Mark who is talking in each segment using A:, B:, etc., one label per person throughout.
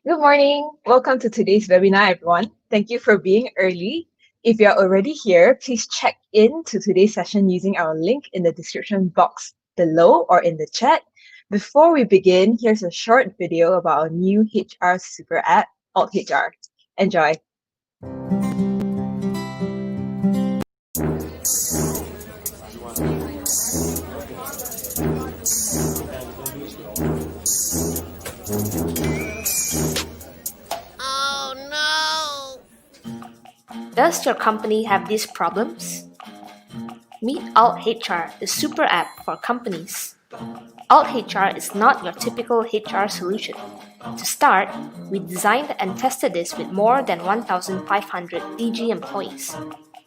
A: Good morning. Welcome to today's webinar, everyone. Thank you for being early. If you're already here, please check in to today's session using our link in the description box below or in the chat. Before we begin, here's a short video about our new HR super app, altHR. Enjoy.
B: Does your company have these problems? Meet altHR, the super app for companies. altHR is not your typical HR solution. To start, we designed and tested this with more than 1,500 Digi employees.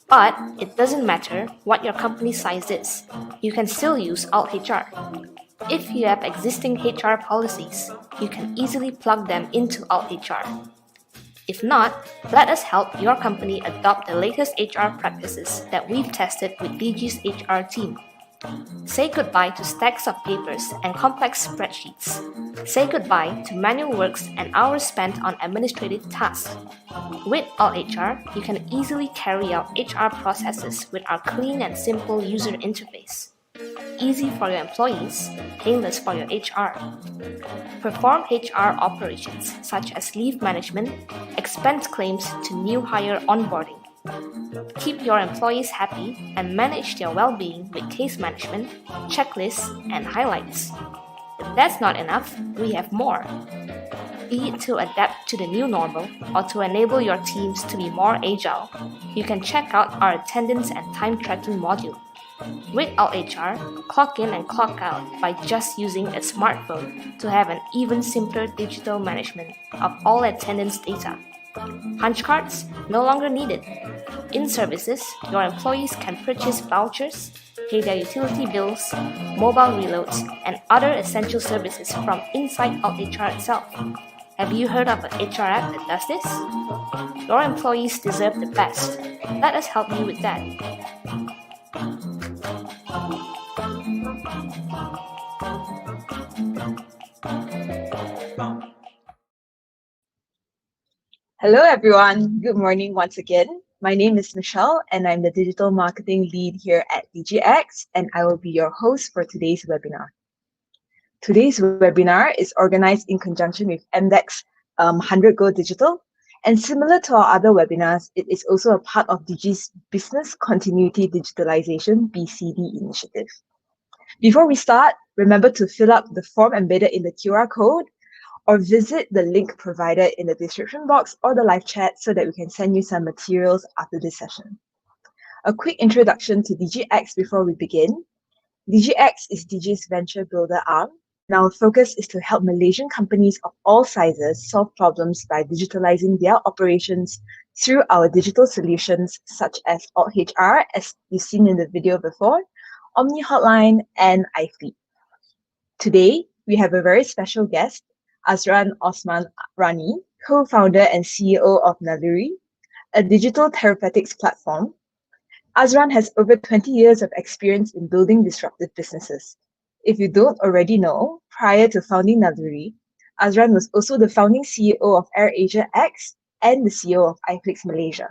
B: But it doesn't matter what your company size is, you can still use altHR. If you have existing HR policies, you can easily plug them into altHR. If not, let us help your company adopt the latest HR practices that we've tested with Digi's HR team. Say goodbye to stacks of papers and complex spreadsheets. Say goodbye to manual works and hours spent on administrative tasks. With altHR, you can easily carry out HR processes with our clean and simple user interface. Easy for your employees, painless for your HR. Perform HR operations such as leave management, expense claims to new hire onboarding. Keep your employees happy and manage their well-being with case management, checklists, and highlights. If that's not enough, we have more. Be it to adapt to the new normal or to enable your teams to be more agile, you can check out our attendance and time tracking module. With altHR, clock in and clock out by just using a smartphone to have an even simpler digital management of all attendance data. Punch cards no longer needed. In services, your employees can purchase vouchers, pay their utility bills, mobile reloads, and other essential services from inside altHR itself. Have you heard of an HR app that does this? Your employees deserve the best. Let us help you with that.
A: Hello, everyone. Good morning once again. My name is Michelle, and I'm the Digital Marketing Lead here at DGX, and I will be your host for today's webinar. Today's webinar is organized in conjunction with MDEX 100 Go Digital, and similar to our other webinars, it is also a part of Digi's Business Continuity Digitalisation (BCD) initiative. Before we start, remember to fill up the form embedded in the QR code or visit the link provided in the description box or the live chat so that we can send you some materials after this session. A quick introduction to DGX before we begin. DGX is Digi's venture builder arm, and our focus is to help Malaysian companies of all sizes solve problems by digitalizing their operations through our digital solutions such as altHR, as you've seen in the video before, Omni Hotline, and iFleet. Today, we have a very special guest, Azran Osman-Rani, co-founder and CEO of Naluri, a digital therapeutics platform. Azran has over 20 years of experience in building disruptive businesses. If you don't already know, prior to founding Naluri, Azran was also the founding CEO of AirAsia X and the CEO of iFlix Malaysia.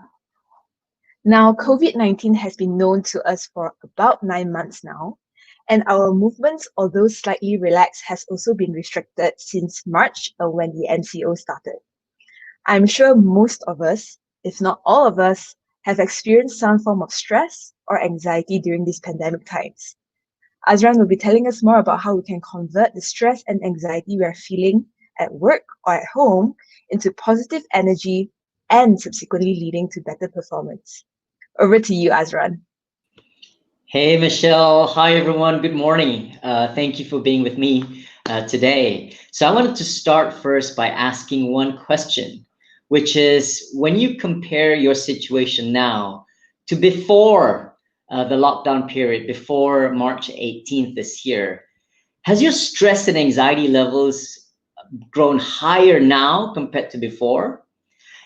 A: Now, COVID-19 has been known to us for about 9 months now, and our movements, although slightly relaxed, has also been restricted since March when the NCO started. I'm sure most of us, if not all of us, have experienced some form of stress or anxiety during these pandemic times. Azran will be telling us more about how we can convert the stress and anxiety we are feeling at work or at home into positive energy and subsequently leading to better performance. Over to you, Azran.
C: Hey, Michelle. Hi, everyone. Good morning. Thank you for being with me today. So I wanted to start first by asking one question, which is when you compare your situation now to before the lockdown period, before March 18th this year, has your stress and anxiety levels grown higher now compared to before?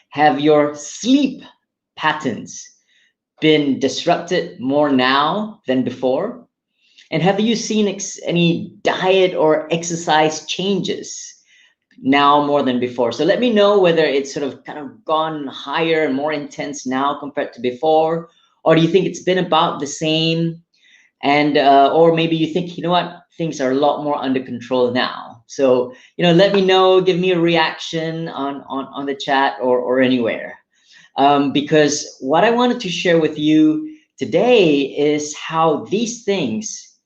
C: Have your sleep patterns been disrupted more now than before? And have you seen any diet or exercise changes now more than before? So let me know whether it's sort of kind of gone higher and more intense now compared to before, or do you think it's been about the same? And or maybe you think, you know what, things are a lot more under control now. So, let me know, give me a reaction on the chat or anywhere. Because what I wanted to share with you today is how these things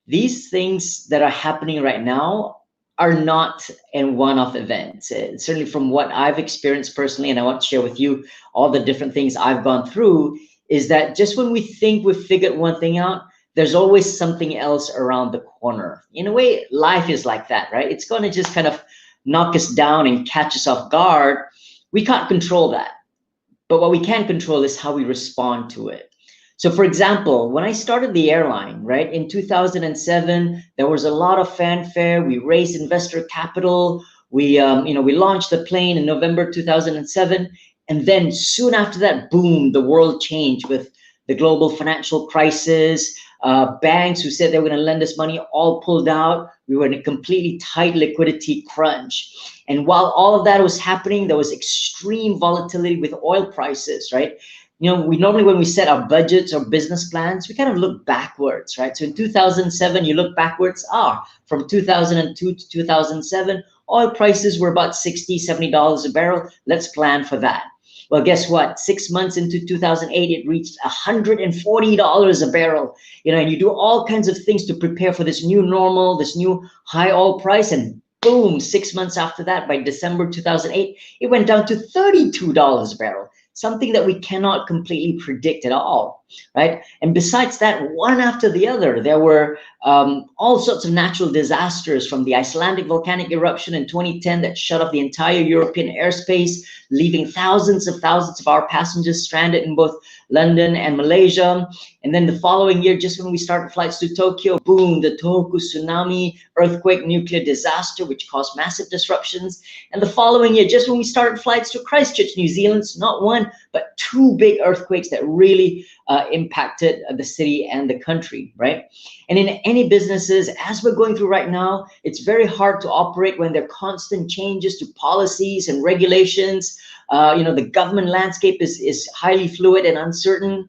C: that are happening right now are not a one-off event. Certainly from what I've experienced personally, and I want to share with you all the different things I've gone through, is that just when we think we've figured one thing out, there's always something else around the corner. In a way, life is like that, right? It's going to just kind of knock us down and catch us off guard. We can't control that. But what we can control is how we respond to it. So for example, when I started the airline, right, in 2007, there was a lot of fanfare. We raised investor capital. We launched the plane in November 2007. And then soon after that, boom, the world changed with the global financial crisis. Banks who said they were going to lend us money all pulled out. We were in a completely tight liquidity crunch. And while all of that was happening, there was extreme volatility with oil prices, right? We normally, when we set our budgets or business plans, we kind of look backwards, right? So in 2007, you look backwards, from 2002 to 2007, oil prices were about $60, $70 a barrel. Let's plan for that. Well, guess what? 6 months into 2008, it reached $140 a barrel. And you do all kinds of things to prepare for this new normal, this new high oil price, and boom, 6 months after that, by December 2008, it went down to $32 a barrel. Something that we cannot completely predict at all, right? And besides that, one after the other, there were all sorts of natural disasters, from the Icelandic volcanic eruption in 2010 that shut off the entire European airspace, leaving thousands of our passengers stranded in both London and Malaysia. And then the following year, just when we started flights to Tokyo, boom, the Tohoku tsunami, earthquake, nuclear disaster, which caused massive disruptions. And the following year, just when we started flights to Christchurch, New Zealand, not one, but two big earthquakes that really impacted the city and the country, right? And in any businesses, as we're going through right now, it's very hard to operate when there are constant changes to policies and regulations. The government landscape is highly fluid and uncertain,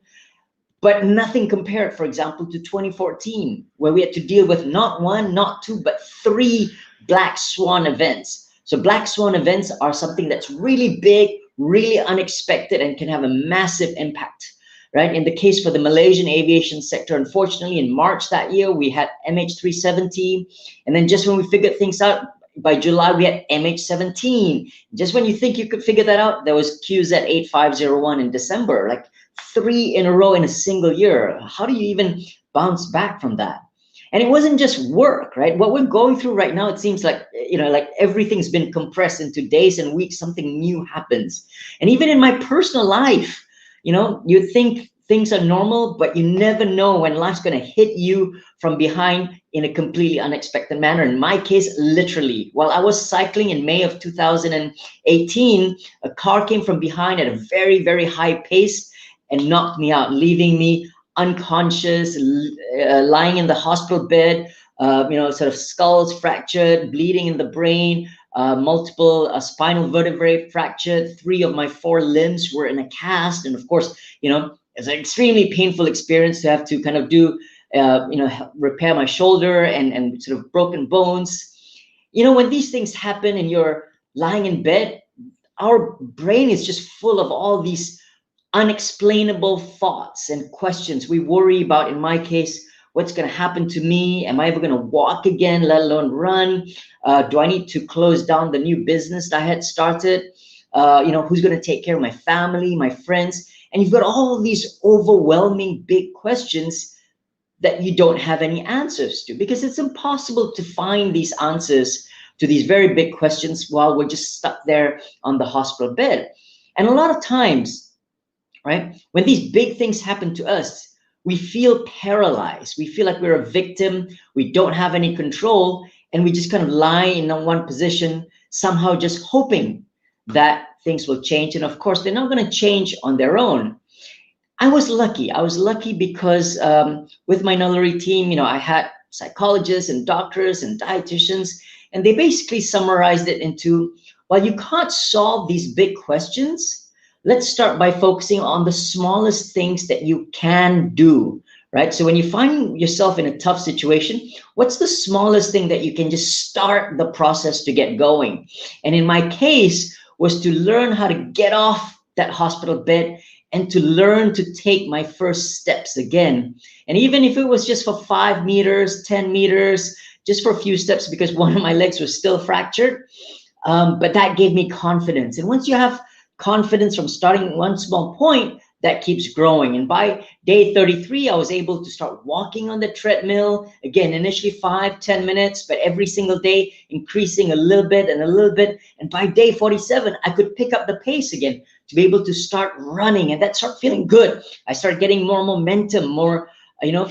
C: but nothing compared, for example, to 2014, where we had to deal with not one, not two, but three black swan events. So black swan events are something that's really big, really unexpected, and can have a massive impact, right? In the case for the Malaysian aviation sector, unfortunately, in March that year, we had MH370. And then just when we figured things out, by July, we had MH17. Just when you think you could figure that out, there was QZ8501 in December, like 3 in a row in a single year. How do you even bounce back from that? And it wasn't just work, right? What we're going through right now, it seems like, like everything's been compressed into days and weeks, something new happens. And even in my personal life, you think things are normal, but you never know when life's going to hit you from behind in a completely unexpected manner. In my case, literally, while I was cycling in May of 2018, a car came from behind at a very, very high pace and knocked me out, leaving me unconscious, lying in the hospital bed, sort of skulls fractured, bleeding in the brain, multiple spinal vertebrae fractured. 3 of my 4 limbs were in a cast. And of course, it's an extremely painful experience to have to kind of do, repair my shoulder and sort of broken bones. When these things happen and you're lying in bed, our brain is just full of all these unexplainable thoughts and questions. We worry about, in my case, what's going to happen to me? Am I ever going to walk again, let alone run? Do I need to close down the new business that I had started? Who's going to take care of my family, my friends? And you've got all these overwhelming big questions that you don't have any answers to, because it's impossible to find these answers to these very big questions while we're just stuck there on the hospital bed. And a lot of times, right, when these big things happen to us, we feel paralyzed. We feel like we're a victim. We don't have any control. And we just kind of lie in one position, somehow just hoping that things will change. And of course, they're not going to change on their own. I was lucky. I was lucky because with my Naluri team, I had psychologists and doctors and dietitians, and they basically summarized it into, while you can't solve these big questions, let's start by focusing on the smallest things that you can do, right? So when you find yourself in a tough situation, what's the smallest thing that you can just start the process to get going? And in my case was to learn how to get off that hospital bed and to learn to take my first steps again. And even if it was just for 5 meters, 10 meters, just for a few steps, because one of my legs was still fractured, but that gave me confidence. And once you have confidence from starting one small point, that keeps growing. And by day 33, I was able to start walking on the treadmill. Again, initially 5-10 minutes, but every single day increasing a little bit and a little bit. And by day 47, I could pick up the pace again to be able to start running, and that started feeling good. I started getting more momentum, more,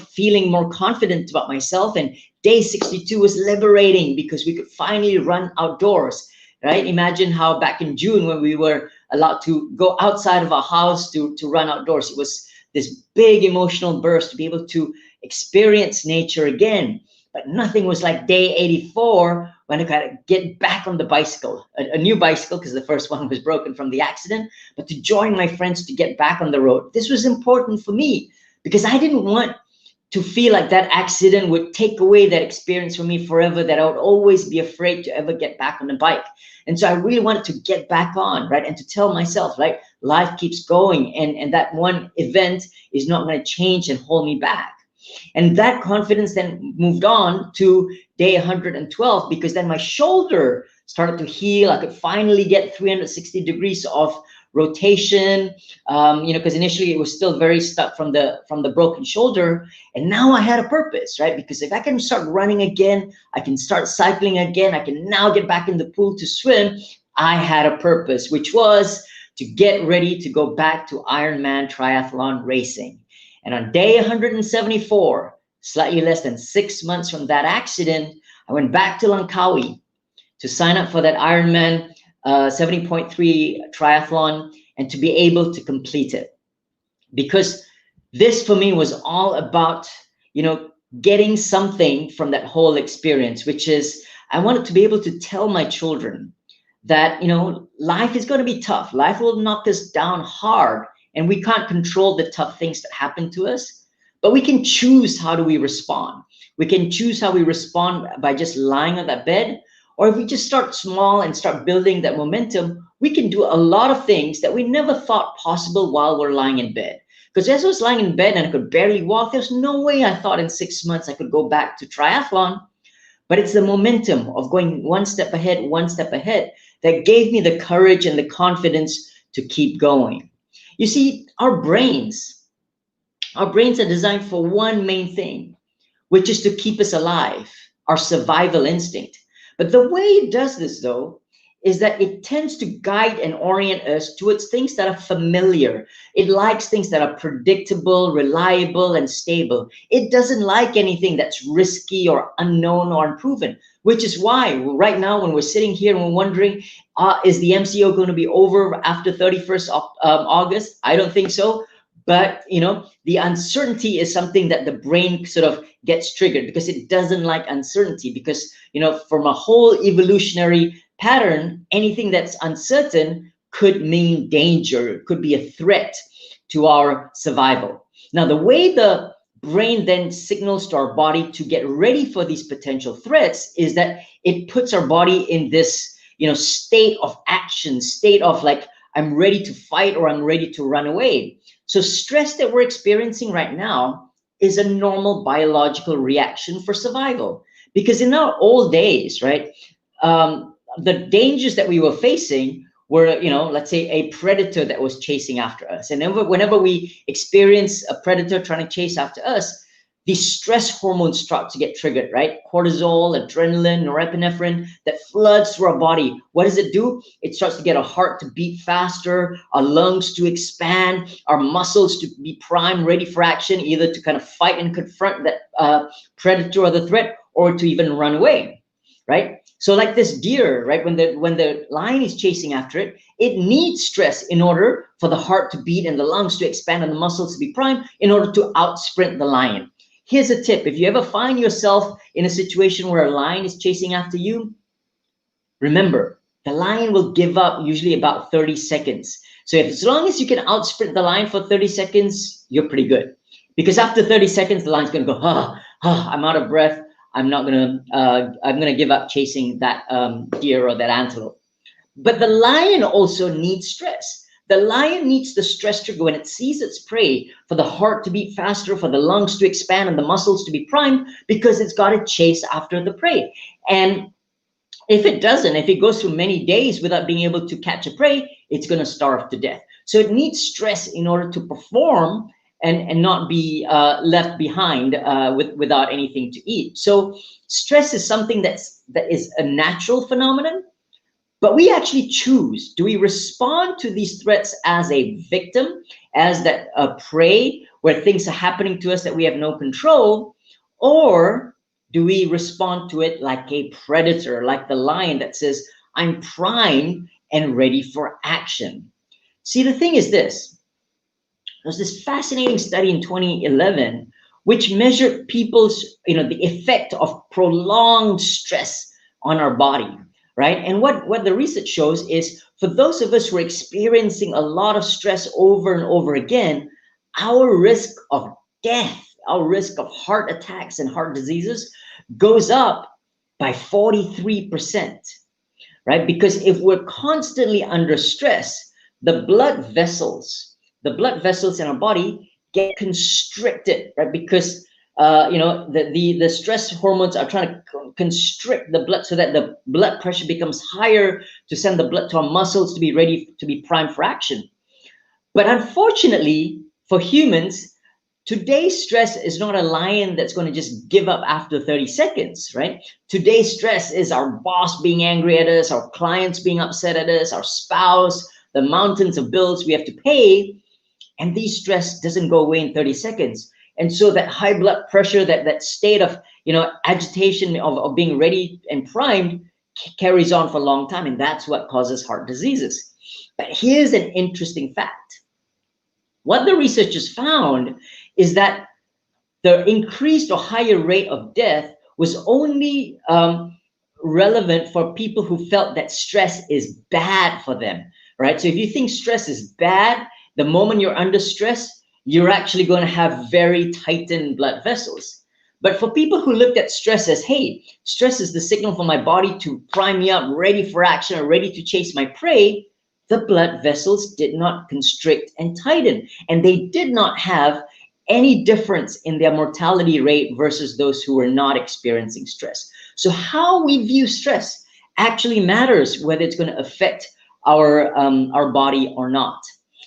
C: feeling more confident about myself. And day 62 was liberating because we could finally run outdoors, right? Imagine how back in June when we were allowed to go outside of our house to run outdoors, it was this big emotional burst to be able to experience nature again. But nothing was like day 84 when I got to get back on the bicycle, a new bicycle, because the first one was broken from the accident, but to join my friends to get back on the road. This was important for me because I didn't want to feel like that accident would take away that experience from me forever, that I would always be afraid to ever get back on the bike. And so I really wanted to get back on, right? And to tell myself, like, life keeps going, and that one event is not going to change and hold me back. And that confidence then moved on to day 112, because then my shoulder started to heal. I could finally get 360 degrees of rotation, because initially it was still very stuck from the broken shoulder. And now I had a purpose, right? Because if I can start running again, I can start cycling again, I can now get back in the pool to swim. I had a purpose, which was to get ready to go back to Ironman triathlon racing. And on day 174, slightly less than 6 months from that accident, I went back to Langkawi to sign up for that Ironman 70.3 triathlon and to be able to complete it. Because this for me was all about, getting something from that whole experience, which is I wanted to be able to tell my children that, life is going to be tough. Life will knock us down hard, and we can't control the tough things that happen to us, but we can choose how do we respond. We can choose how we respond by just lying on that bed, or if we just start small and start building that momentum, we can do a lot of things that we never thought possible while we're lying in bed. Because as I was lying in bed and I could barely walk, there's no way I thought in 6 months I could go back to triathlon. But it's the momentum of going one step ahead that gave me the courage and the confidence to keep going. You see, our brains are designed for one main thing, which is to keep us alive, our survival instinct. But the way it does this, though, is that it tends to guide and orient us towards things that are familiar. It likes things that are predictable, reliable, and stable. It doesn't like anything that's risky or unknown or unproven, which is why right now when we're sitting here and we're wondering, is the MCO going to be over after 31st of August? I don't think so. But, the uncertainty is something that the brain sort of gets triggered because it doesn't like uncertainty because, from a whole evolutionary pattern, anything that's uncertain could mean danger, could be a threat to our survival. Now, the way the brain then signals to our body to get ready for these potential threats is that it puts our body in this, state of action, state of like, I'm ready to fight or I'm ready to run away. So stress that we're experiencing right now is a normal biological reaction for survival. Because in our old days, right, the dangers that we were facing were, let's say a predator that was chasing after us. And then whenever we experience a predator trying to chase after us, these stress hormones start to get triggered, right? Cortisol, adrenaline, norepinephrine that floods through our body. What does it do? It starts to get our heart to beat faster, our lungs to expand, our muscles to be primed, ready for action, either to kind of fight and confront that predator or the threat, or to even run away, right? So like this deer, right? When the lion is chasing after it, it needs stress in order for the heart to beat and the lungs to expand and the muscles to be primed in order to outsprint the lion. Here's a tip. If you ever find yourself in a situation where a lion is chasing after you, remember, the lion will give up usually about 30 seconds. So as long as you can outsprint the lion for 30 seconds, you're pretty good. Because after 30 seconds, the lion's gonna go, I'm out of breath. I'm gonna give up chasing that deer or that antelope. But the lion also needs stress. The lion needs the stress trigger when it sees its prey for the heart to beat faster, for the lungs to expand and the muscles to be primed, because it's got to chase after the prey. And if it doesn't, if it goes through many days without being able to catch a prey, it's going to starve to death. So it needs stress in order to perform and not be left behind without anything to eat. So stress is something that is a natural phenomenon. But we actually choose. Do we respond to these threats as a victim, as that prey, where things are happening to us that we have no control? Or do we respond to it like a predator, like the lion that says, I'm primed and ready for action? See, the thing is this. There's this fascinating study in 2011, which measured people's, the effect of prolonged stress on our body. Right? And what the research shows is for those of us who are experiencing a lot of stress over and over again, our risk of death, our risk of heart attacks and heart diseases goes up by 43%, right? Because if we're constantly under stress, the blood vessels in our body get constricted, right? Because the stress hormones are trying to constrict the blood so that the blood pressure becomes higher to send the blood to our muscles to be ready to be primed for action. But unfortunately for humans, today's stress is not a lion that's going to just give up after 30 seconds, right? Today's stress is our boss being angry at us, our clients being upset at us, our spouse, the mountains of bills we have to pay. And these stress doesn't go away in 30 seconds. And so that high blood pressure, that state of, agitation of being ready and primed carries on for a long time. And that's what causes heart diseases. But here's an interesting fact. What the researchers found is that the increased or higher rate of death was only relevant for people who felt that stress is bad for them, right? So if you think stress is bad, the moment you're under stress, you're actually going to have very tightened blood vessels. But for people who looked at stress as, hey, stress is the signal for my body to prime me up, ready for action, or ready to chase my prey, the blood vessels did not constrict and tighten. And they did not have any difference in their mortality rate versus those who were not experiencing stress. So how we view stress actually matters whether it's going to affect our body or not.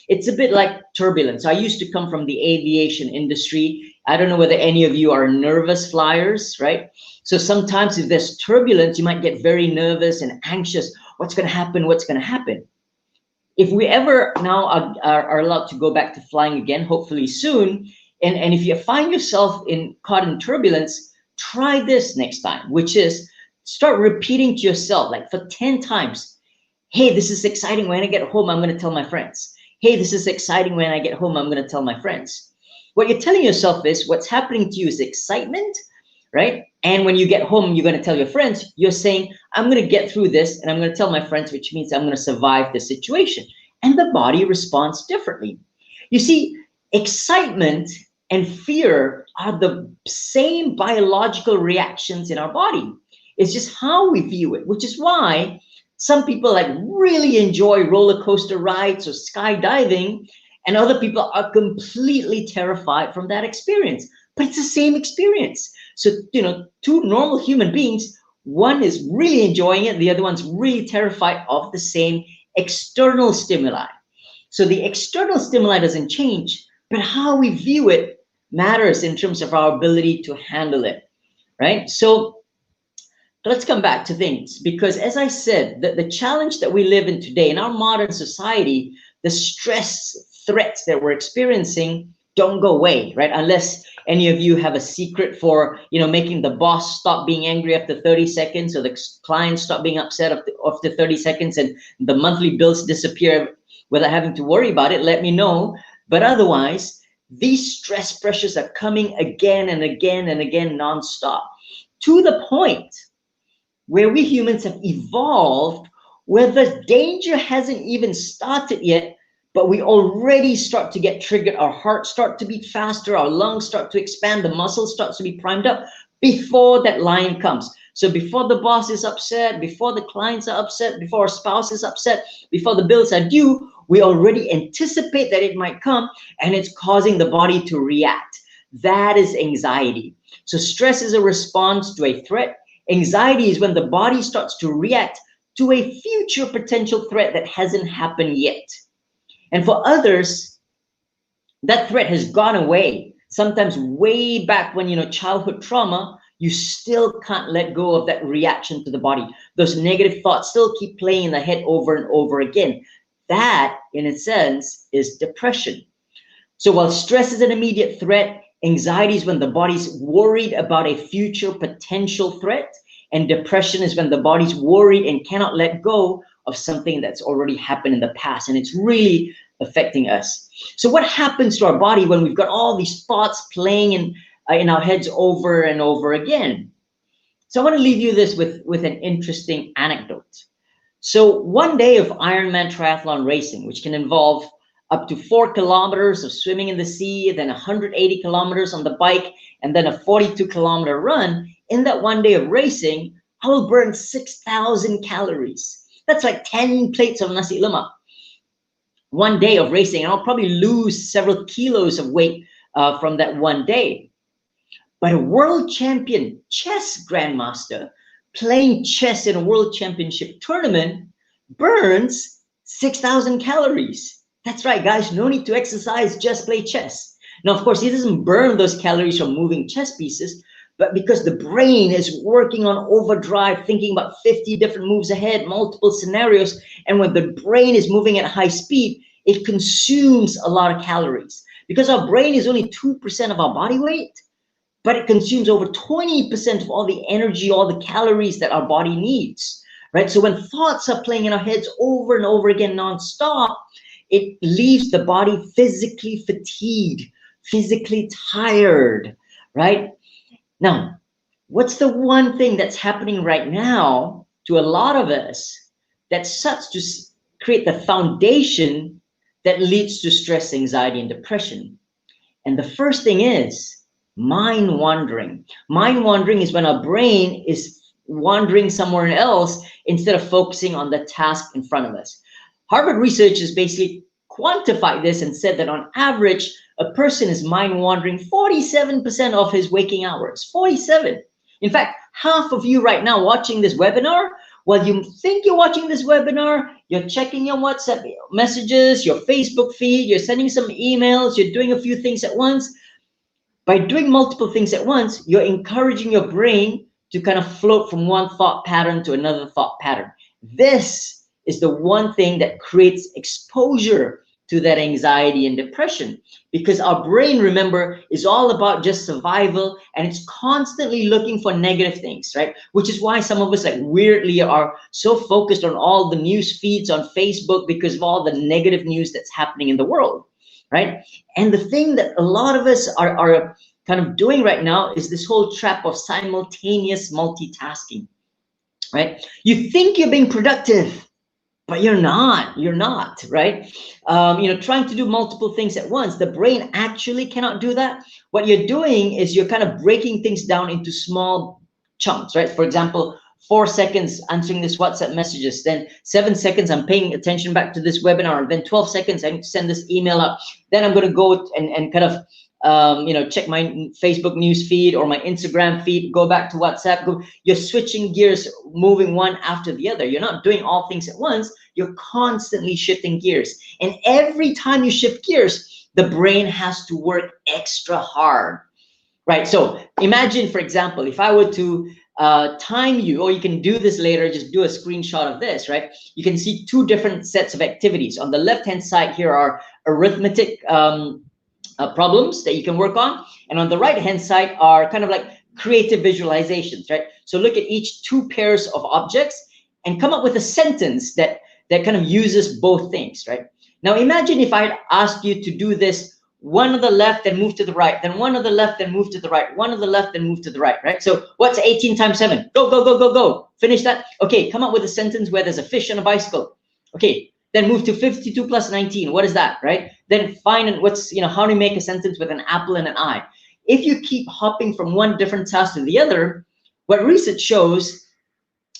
C: It's a bit like turbulence. I used to come from the aviation industry. I don't know whether any of you are nervous flyers, right? So sometimes if there's turbulence, you might get very nervous and anxious. What's going to happen? What's going to happen? If we ever now are allowed to go back to flying again, hopefully soon, and if you find yourself caught in turbulence, try this next time, which is start repeating to yourself, like for 10 times, hey, this is exciting. When I get home, I'm going to tell my friends. Hey, this is exciting. When I get home, I'm going to tell my friends. What you're telling yourself is what's happening to you is excitement, right? And when you get home, you're going to tell your friends, you're saying, I'm going to get through this and I'm going to tell my friends, which means I'm going to survive the situation. And the body responds differently. You see, excitement and fear are the same biological reactions in our body. It's just how we view it, which is why some people like really enjoy roller coaster rides or skydiving, and other people are completely terrified from that experience. But it's the same experience. So, two normal human beings, one is really enjoying it, the other one's really terrified of the same external stimuli. So the external stimuli doesn't change, but how we view it matters in terms of our ability to handle it, right? So let's come back to things, because as I said, the challenge that we live in today in our modern society, the stress threats that we're experiencing don't go away, right? Unless any of you have a secret for, making the boss stop being angry after 30 seconds, or the client stop being upset after 30 seconds, and the monthly bills disappear without having to worry about it, let me know. But otherwise, these stress pressures are coming again and again and again nonstop, to the point where we humans have evolved where the danger hasn't even started yet, but we already start to get triggered. Our heart starts to beat faster, our lungs start to expand, the muscles start to be primed up before that line comes. So before the boss is upset, before the clients are upset, before our spouse is upset, before the bills are due, we already anticipate that it might come, and it's causing the body to react. That is anxiety. So stress is a response to a threat. Anxiety is when the body starts to react to a future potential threat that hasn't happened yet. And for others, that threat has gone away. Sometimes way back when, childhood trauma, you still can't let go of that reaction to the body. Those negative thoughts still keep playing in the head over and over again. That, in a sense, is depression. So while stress is an immediate threat, anxiety is when the body's worried about a future potential threat, and depression is when the body's worried and cannot let go of something that's already happened in the past, and it's really affecting us. So what happens to our body when we've got all these thoughts playing in our heads over and over again? So I want to leave you this with an interesting anecdote. So one day of Ironman triathlon racing, which can involve up to 4 kilometers of swimming in the sea, then 180 kilometers on the bike, and then a 42-kilometer run, in that one day of racing, I will burn 6,000 calories. That's like 10 plates of nasi lemak. One day of racing, and I'll probably lose several kilos of weight from that one day. But a world champion chess grandmaster playing chess in a world championship tournament burns 6,000 calories. That's right, guys, no need to exercise, just play chess. Now, of course, he doesn't burn those calories from moving chess pieces, but because the brain is working on overdrive, thinking about 50 different moves ahead, multiple scenarios, and when the brain is moving at high speed, it consumes a lot of calories. Because our brain is only 2% of our body weight, but it consumes over 20% of all the energy, all the calories that our body needs, right? So when thoughts are playing in our heads over and over again nonstop, it leaves the body physically fatigued, physically tired, right? Now, what's the one thing that's happening right now to a lot of us that starts to create the foundation that leads to stress, anxiety, and depression? And the first thing is mind wandering. Mind wandering is when our brain is wandering somewhere else instead of focusing on the task in front of us. Harvard researchers basically quantified this and said that on average, a person is mind wandering 47% of his waking hours. 47. In fact, half of you right now watching this webinar, while you think you're watching this webinar, you're checking your WhatsApp messages, your Facebook feed, you're sending some emails, you're doing a few things at once. By doing multiple things at once, you're encouraging your brain to kind of float from one thought pattern to another thought pattern. This is the one thing that creates exposure to that anxiety and depression, because our brain, remember, is all about just survival, and it's constantly looking for negative things, right? Which is why some of us like weirdly are so focused on all the news feeds on Facebook because of all the negative news that's happening in the world, right? And the thing that a lot of us are kind of doing right now is this whole trap of simultaneous multitasking, right? You think you're being productive, but you're not, right? Trying to do multiple things at once, the brain actually cannot do that. What you're doing is you're kind of breaking things down into small chunks, right? For example, 4 seconds answering this WhatsApp messages, then 7 seconds I'm paying attention back to this webinar, then 12 seconds I need to send this email out, then I'm going to go and kind of check my Facebook news feed or my Instagram feed, go back to WhatsApp. You're switching gears, moving one after the other. You're not doing all things at once. You're constantly shifting gears. And every time you shift gears, the brain has to work extra hard, right? So imagine, for example, if I were to time you, or you can do this later, just do a screenshot of this, right? You can see 2 different sets of activities. On the left-hand side here are arithmetic problems that you can work on, and on the right hand side are kind of like creative visualizations, right? So look at each 2 pairs of objects and come up with a sentence that kind of uses both things, right? Now imagine if I had asked you to do this, one on the left then move to the right, then one on the left then move to the right, one on the left then move to the right, right? So what's 18 times 7? Go. Finish that. Okay, come up with a sentence where there's a fish on a bicycle. Okay, then move to 52 plus 19. What is that, right? Then find what's, how to make a sentence with an apple and an eye. If you keep hopping from one different task to the other, what research shows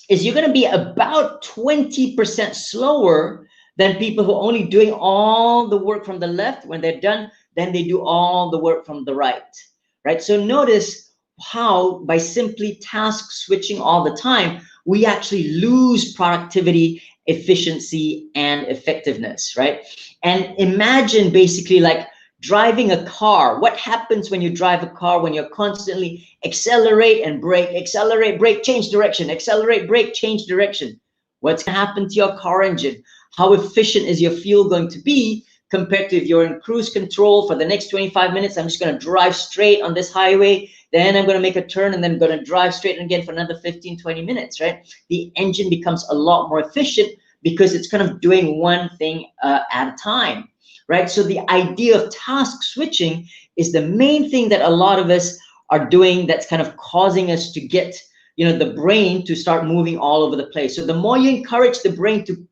C: is you're going to be about 20% slower than people who are only doing all the work from the left. When they're done, then they do all the work from the right? So notice how by simply task switching all the time, we actually lose productivity, efficiency, and effectiveness, right? And imagine basically like driving a car. What happens when you drive a car when you're constantly accelerate, brake, change direction, accelerate, brake, change direction? What's going to happen to your car engine? How efficient is your fuel going to be compared to if you're in cruise control for the next 25 minutes? I'm just going to drive straight on this highway, then I'm going to make a turn, and then I'm going to drive straight again for another 15, 20 minutes, right? The engine becomes a lot more efficient because it's kind of doing one thing at a time, right? So the idea of task switching is the main thing that a lot of us are doing that's kind of causing us to get, the brain to start moving all over the place. So the more you encourage the brain to,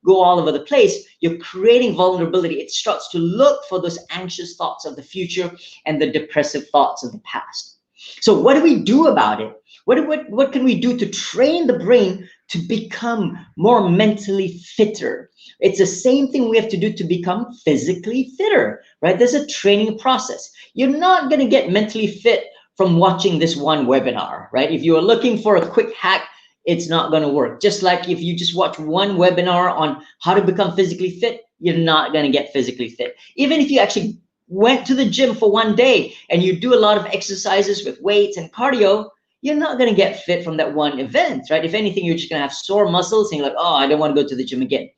C: go all over the place, you're creating vulnerability. It starts to look for those anxious thoughts of the future and the depressive thoughts of the past. So what do we do about it? What can we do to train the brain to become more mentally fitter? It's the same thing we have to do to become physically fitter, right? There's a training process. You're not going to get mentally fit from watching this one webinar, right? If you are looking for a quick hack, it's not going to work. Just like if you just watch one webinar on how to become physically fit, you're not going to get physically fit. Even if you actually went to the gym for one day and you do a lot of exercises with weights and cardio, you're not going to get fit from that one event, right? If anything, you're just going to have sore muscles and you're like, oh, I don't want to go to the gym again.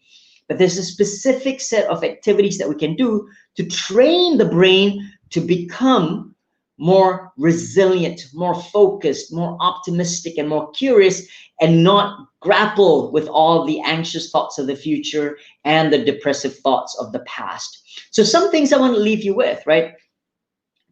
C: But there's a specific set of activities that we can do to train the brain to become more resilient, more focused, more optimistic, and more curious, and not grapple with all the anxious thoughts of the future and the depressive thoughts of the past. So some things I want to leave you with, right?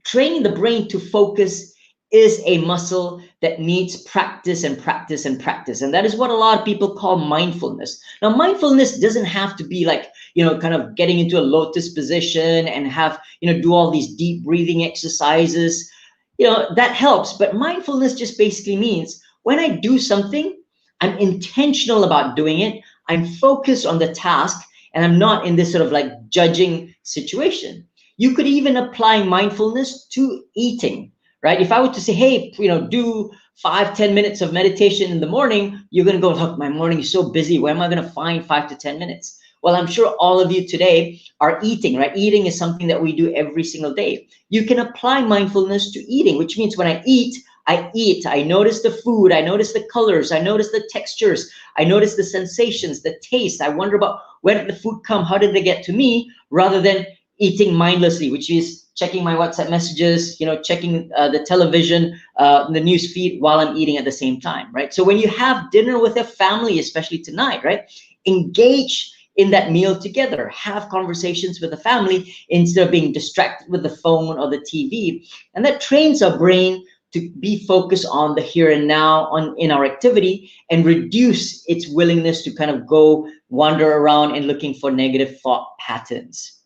C: Training the brain to focus is a muscle that needs practice and practice and practice. And that is what a lot of people call mindfulness. Now, mindfulness doesn't have to be like, kind of getting into a lotus position and have, do all these deep breathing exercises. That helps. But mindfulness just basically means when I do something, I'm intentional about doing it. I'm focused on the task, and I'm not in this sort of like judging situation. You could even apply mindfulness to eating. Right? If I were to say, hey, do 5-10 minutes of meditation in the morning, you're going to go, look, my morning is so busy. Where am I going to find 5 to 10 minutes? Well, I'm sure all of you today are eating, right? Eating is something that we do every single day. You can apply mindfulness to eating, which means when I eat, I notice the food, I notice the colors, I notice the textures, I notice the sensations, the taste. I wonder about where did the food come? How did they get to me? Rather than eating mindlessly, which is checking my WhatsApp messages, checking the television, the news feed while I'm eating at the same time, right? So when you have dinner with your family, especially tonight, right, engage in that meal together, have conversations with the family instead of being distracted with the phone or the TV. And that trains our brain to be focused on the here and now in our activity, and reduce its willingness to kind of go wander around and looking for negative thought patterns.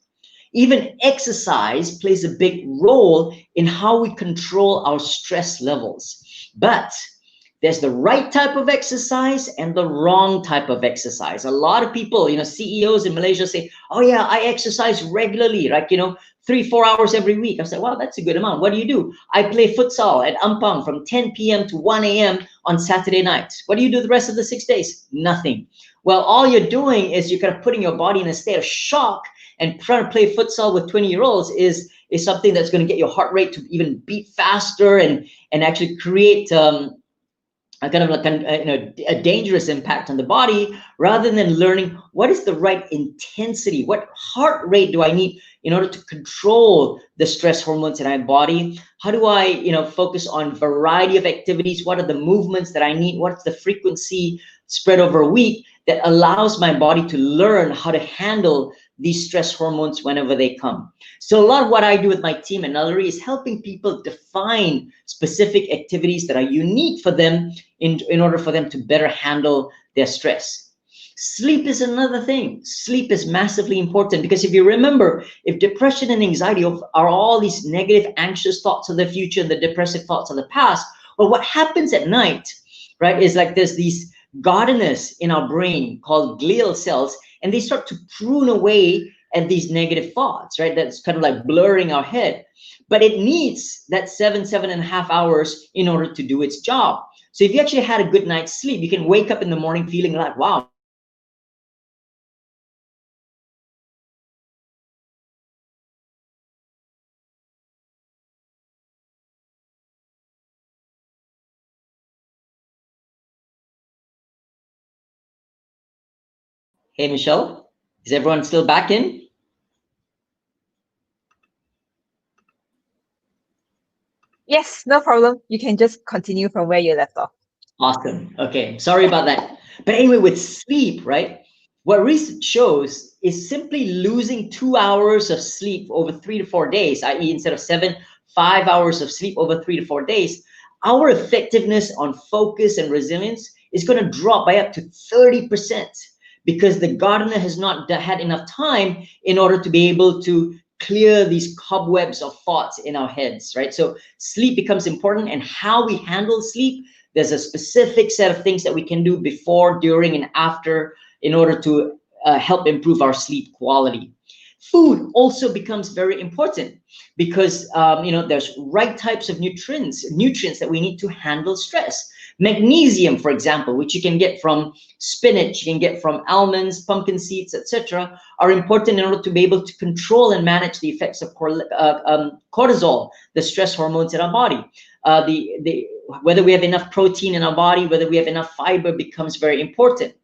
C: Even exercise plays a big role in how we control our stress levels. But there's the right type of exercise and the wrong type of exercise. A lot of people, CEOs in Malaysia say, oh yeah, I exercise regularly, like, 3-4 hours every week. I was like, wow, that's a good amount. What do you do? I play futsal at Ampang from 10 p.m. to 1 a.m. on Saturday nights. What do you do the rest of the 6 days? Nothing. Well, all you're doing is you're kind of putting your body in a state of shock, and trying to play futsal with 20-year-olds is something that's going to get your heart rate to even beat faster and actually create a kind of like a dangerous impact on the body, rather than learning what is the right intensity, what heart rate do I need in order to control the stress hormones in my body. How do I focus on variety of activities? What are the movements that I need? What's the frequency spread over a week that allows my body to learn how to handle these stress hormones whenever they come? So a lot of what I do with my team at Naluri is helping people define specific activities that are unique for them in order for them to better handle their stress. Sleep is another thing. Sleep is massively important, because if you remember, if depression and anxiety are all these negative, anxious thoughts of the future and the depressive thoughts of the past, well, what happens at night, right, is like there's these gardeners in our brain called glial cells, and they start to prune away at these negative thoughts, right? That's kind of like blurring our head. But it needs that 7.5 hours in order to do its job. So if you actually had a good night's sleep, you can wake up in the morning feeling like, wow. Hey, Michelle, is everyone still back in?
A: Yes, no problem. You can just continue from where you left off.
C: Awesome. Okay, sorry about that. But anyway, with sleep, right, what research shows is simply losing 2 hours of sleep over 3 to 4 days, i.e. instead of 7, 5 hours of sleep over 3 to 4 days, our effectiveness on focus and resilience is going to drop by up to 30%, because the gardener has not had enough time in order to be able to clear these cobwebs of thoughts in our heads, right? So sleep becomes important, and how we handle sleep, there's a specific set of things that we can do before, during, and after in order to help improve our sleep quality. Food also becomes very important, because there's right types of nutrients that we need to handle stress. Magnesium, for example, which you can get from spinach, you can get from almonds, pumpkin seeds, etc., are important in order to be able to control and manage the effects of cortisol, the stress hormones in our body. Whether we have enough protein in our body, whether we have enough fiber, becomes very important.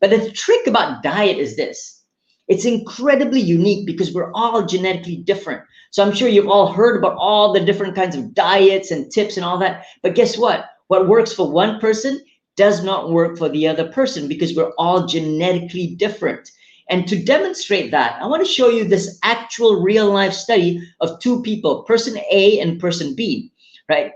C: But the trick about diet is this: it's incredibly unique, because we're all genetically different. So I'm sure you've all heard about all the different kinds of diets and tips and all that. But guess what? What works for one person does not work for the other person, because we're all genetically different. And to demonstrate that, I want to show you this actual real life study of two people, person A and person B, right?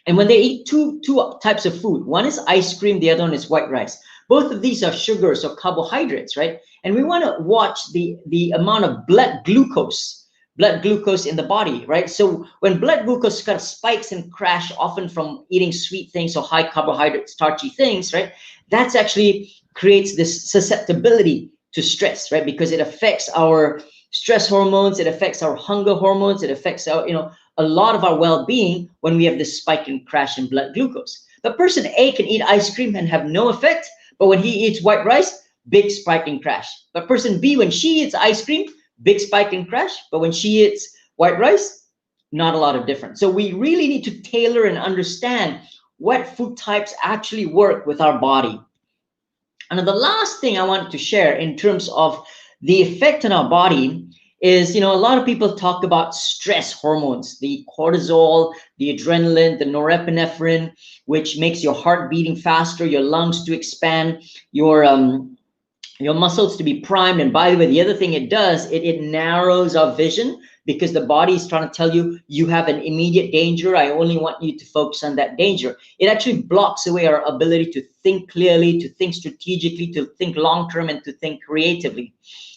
C: And when they eat two types of food, one is ice cream, the other one is white rice. Both of these are sugars or carbohydrates, right? And we want to watch the amount of blood glucose in the body, right? So when blood glucose kind of spikes and crash, often from eating sweet things or high carbohydrate, starchy things, right? That's actually creates this susceptibility to stress, right? Because it affects our stress hormones, it affects our hunger hormones, it affects our, a lot of our well-being when we have this spike and crash in blood glucose. But person A can eat ice cream and have no effect, but when he eats white rice, big spike and crash. But person B, when she eats ice cream, big spike and crash, but when she eats white rice, not a lot of difference. So we really need to tailor and understand what food types actually work with our body. And the last thing I want to share in terms of the effect on our body is, a lot of people talk about stress hormones, the cortisol, the adrenaline, the norepinephrine, which makes your heart beating faster, your lungs to expand, your your muscles to be primed. And by the way, the other thing it does, it narrows our vision, because the body is trying to tell you, you have an immediate danger. I only want you to focus on that danger. It actually blocks away our ability to think clearly, to think strategically, to think long-term, and to think creatively,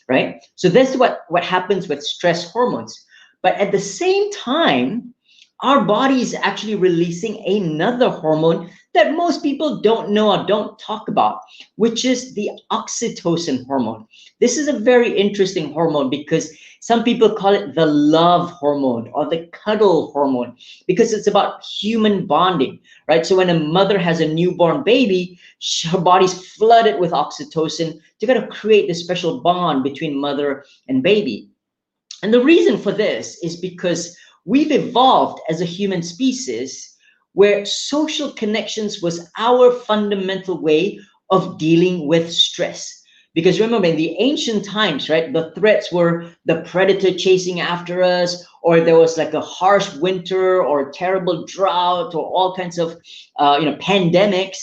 C: right? So this is what happens with stress hormones. But at the same time, our body is actually releasing another hormone that most people don't know or don't talk about, which is the oxytocin hormone. This is a very interesting hormone, because some people call it the love hormone or the cuddle hormone, because it's about human bonding, right? So when a mother has a newborn baby, her body's flooded with oxytocin to kind of create this special bond between mother and baby. And the reason for this is because we've evolved as a human species where social connections was our fundamental way of dealing with stress. Because remember, in the ancient times, right, the threats were the predator chasing after us, or there was like a harsh winter or a terrible drought or all kinds of pandemics.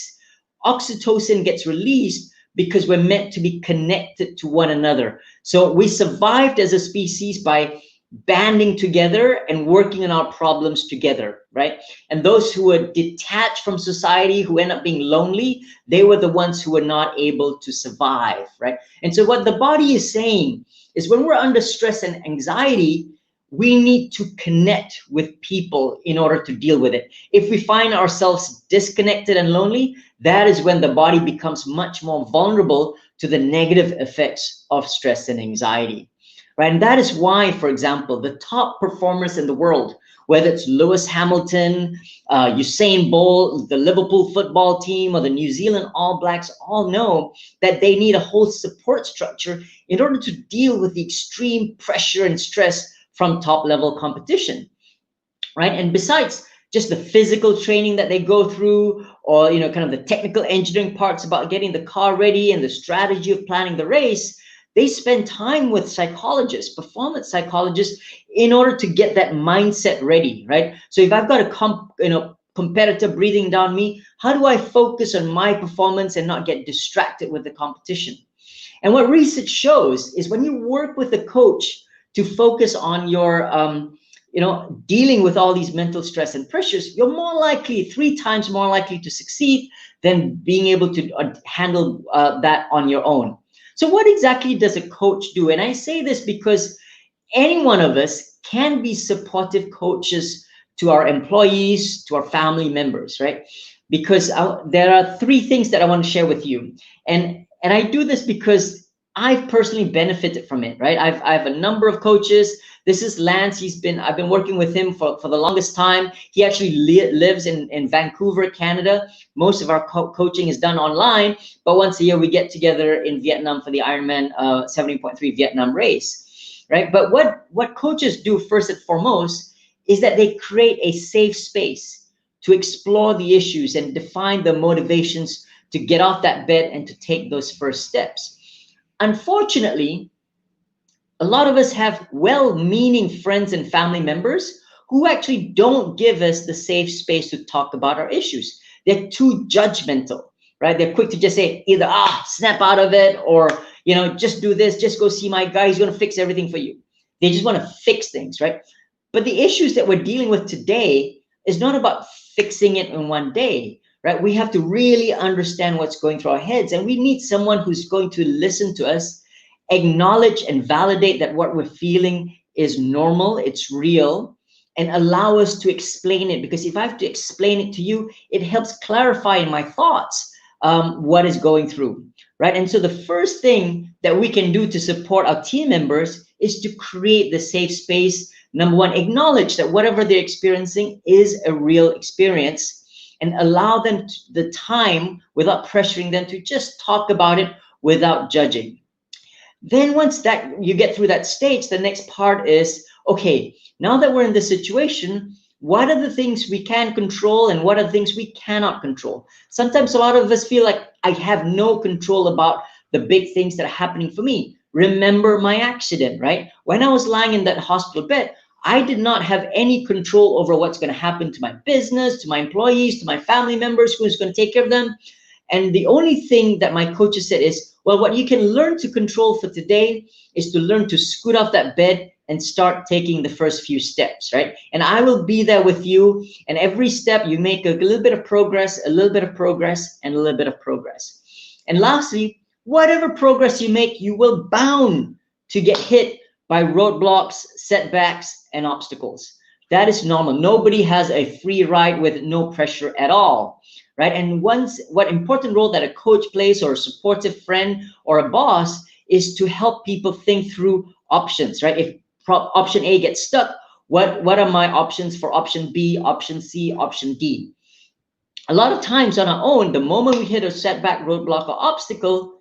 C: Oxytocin gets released because we're meant to be connected to one another. So we survived as a species by banding together and working on our problems together, right? And those who were detached from society, who end up being lonely, they were the ones who were not able to survive, right? And so what the body is saying is, when we're under stress and anxiety, we need to connect with people in order to deal with it. If we find ourselves disconnected and lonely, that is when the body becomes much more vulnerable to the negative effects of stress and anxiety. Right? And that is why, for example, the top performers in the world, whether it's Lewis Hamilton, Usain Bolt, the Liverpool football team, or the New Zealand All Blacks, all know that they need a whole support structure in order to deal with the extreme pressure and stress from top level competition, right? And besides just the physical training that they go through, or kind of the technical engineering parts about getting the car ready and the strategy of planning the race, they spend time with psychologists, performance psychologists, in order to get that mindset ready, right? So if I've got a competitor breathing down me, how do I focus on my performance and not get distracted with the competition? And what research shows is, when you work with a coach to focus on your dealing with all these mental stress and pressures, you're more likely, 3 times more likely to succeed than being able to handle that on your own. So what exactly does a coach do? And I say this because any one of us can be supportive coaches to our employees, to our family members, right? Because there are 3 things that I want to share with you. And I do this because I've personally benefited from it, right? I have a number of coaches. This is Lance. I've been working with him for the longest time. He actually lives in Vancouver, Canada. Most of our coaching is done online, but once a year we get together in Vietnam for the Ironman 70.3 Vietnam race, right? But what coaches do first and foremost is that they create a safe space to explore the issues and define the motivations to get off that bed and to take those first steps. Unfortunately, a lot of us have well-meaning friends and family members who actually don't give us the safe space to talk about our issues. They're too judgmental, right? They're quick to just say either, snap out of it, or, just do this, just go see my guy, he's gonna fix everything for you. They just wanna fix things, right? But the issues that we're dealing with today is not about fixing it in one day, right? We have to really understand what's going through our heads, and we need someone who's going to listen to us, acknowledge and validate that what we're feeling is normal, it's real, and allow us to explain it. Because if I have to explain it to you, it helps clarify in my thoughts what is going through, right? And so the first thing that we can do to support our team members is to create the safe space. Number 1, acknowledge that whatever they're experiencing is a real experience, and allow them the time without pressuring them to just talk about it without judging. Then once that you get through that stage, the next part is, okay, now that we're in this situation, what are the things we can control and what are the things we cannot control? Sometimes a lot of us feel like I have no control about the big things that are happening for me. Remember my accident, right? When I was lying in that hospital bed, I did not have any control over what's going to happen to my business, to my employees, to my family members, who's going to take care of them. And the only thing that my coaches said is, Well, what you can learn to control for today is to learn to scoot off that bed and start taking the first few steps, right? And I will be there with you. And every step you make a little bit of progress, a little bit of progress, and a little bit of progress. And lastly, whatever progress you make, you will bound to get hit by roadblocks, setbacks, and obstacles. That is normal. Nobody has a free ride with no pressure at all, right? And what important role that a coach plays, or a supportive friend or a boss, is to help people think through options, right? If option A gets stuck, what are my options for option B, option C, option D? A lot of times on our own, the moment we hit a setback, roadblock, or obstacle,